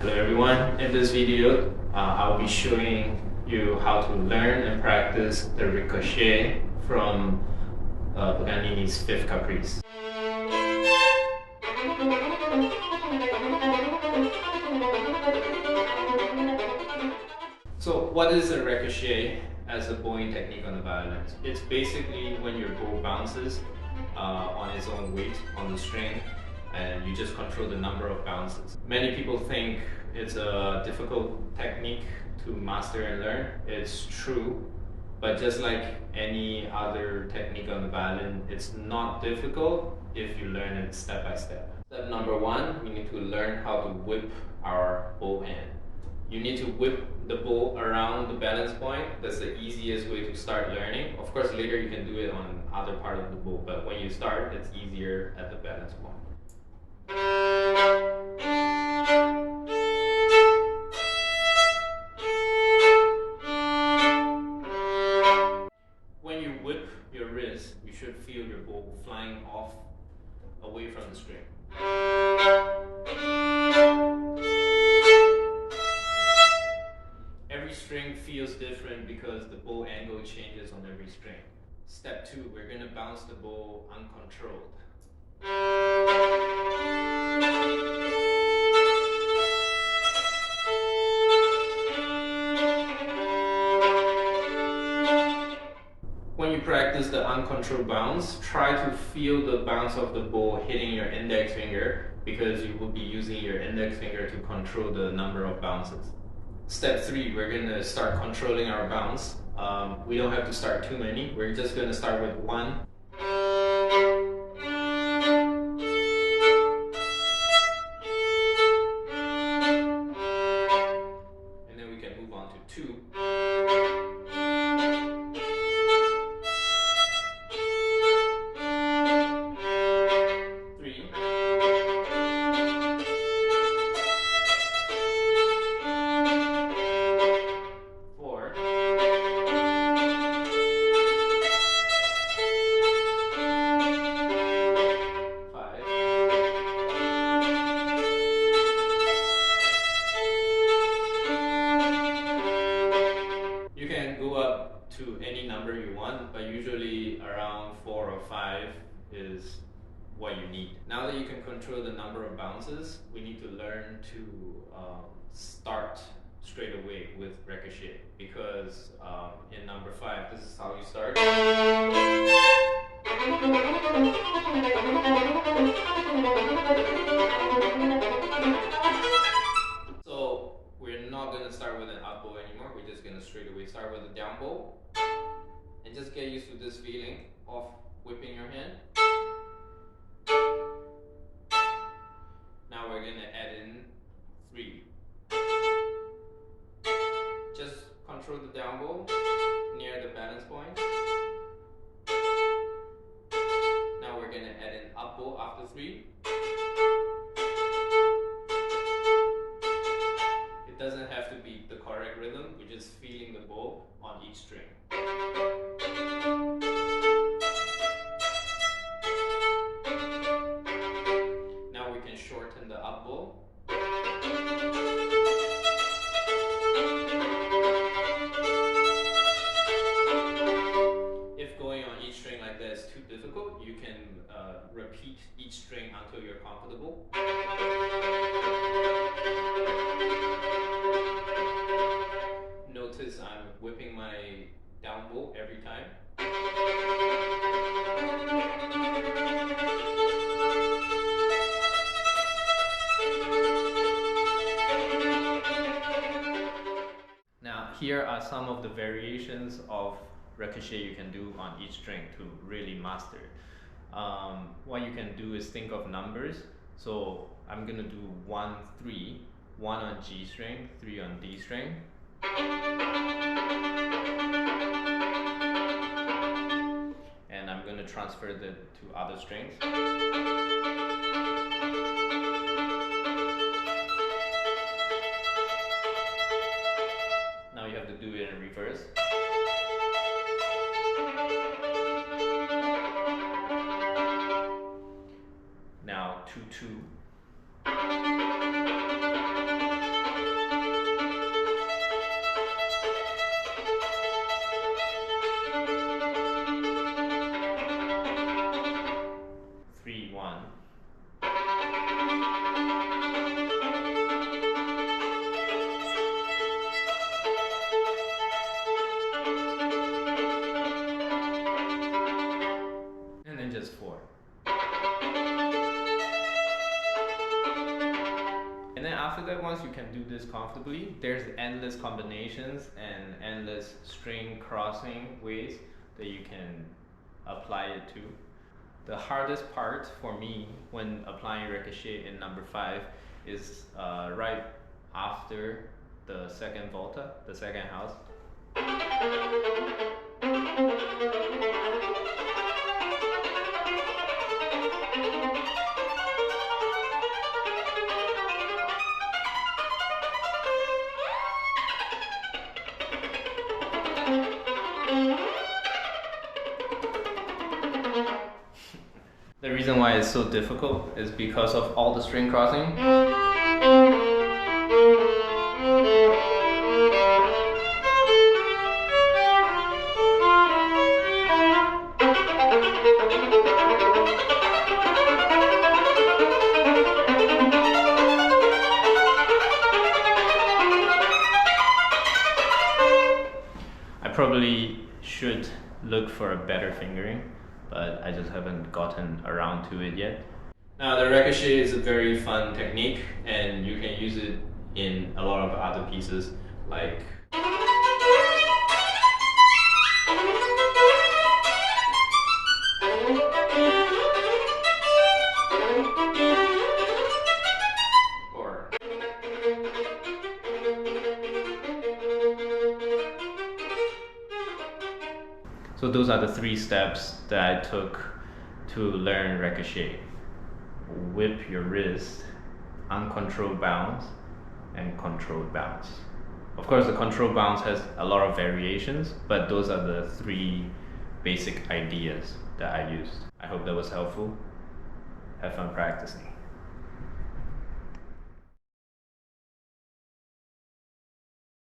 Hello everyone, in this video I'll be showing you how to learn and practice the Ricochet from Paganini's Fifth Caprice. So what is a Ricochet as a bowing technique on the violin? It's basically when your bow bounces on its own weight on the string, and you just control the number of bounces. Many people think it's a difficult technique to master and learn. It's true, but just like any other technique on the violin, it's not difficult if you learn it step by step. Step number one, we need to learn how to whip our bow hand. You need to whip the bow around the balance point. That's the easiest way to start learning. Of course, later you can do it on other part of the bow, but when you start, it's easier at the balance point. When you whip your wrist, you should feel your bow flying off away from the string. Every string feels different because the bow angle changes on every string. Step two, we're going to bounce the bow uncontrolled. When you practice the uncontrolled bounce, try to feel the bounce of the bow hitting your index finger, because you will be using your index finger to control the number of bounces. Step three, we're going to start controlling our bounce. We don't have to start too many. We're just going to start with one. And then we can move on to two. You can go up to any number you want, but usually around 4 or 5 is what you need. Now that you can control the number of bounces, we need to learn to start straight away with Ricochet, because in number 5, this is how you start. So we're not going to start with an up bow anymore. We're just going to straight away start with a down bow, and just get used to this feeling of whipping your hand. Now we're going to add in 3. Just control the down bow near the balance point. Now we're going to add in up bow after 3. It doesn't have to be the correct rhythm, we're just feeling the bow on each string. Now we can shorten the up bow. If going on each string like that is too difficult, you can repeat each string until you're comfortable. Notice I'm whipping my down bow every time. Now, here are some of the variations of Ricochet you can do on each string to really master it. What you can do is think of numbers. So I'm going to do 1, 3, 1 on G string, 3 on D string. And I'm going to transfer that to other strings. Now you have to do it in reverse. Now 2, 2. that once you can do this comfortably, there's endless combinations and endless string crossing ways that you can apply it to. The hardest part for me when applying Ricochet in number 5 is right after the second volta, the second house. The reason why it's so difficult is because of all the string crossing. I probably should look for a better fingering, but I just haven't gotten around to it yet. Now, the Ricochet is a very fun technique, and you can use it in a lot of other pieces, like So those are the 3 steps that I took to learn Ricochet. Whip your wrist, uncontrolled bounce, and controlled bounce. Of course, the controlled bounce has a lot of variations, but those are the 3 basic ideas that I used. I hope that was helpful. Have fun practicing.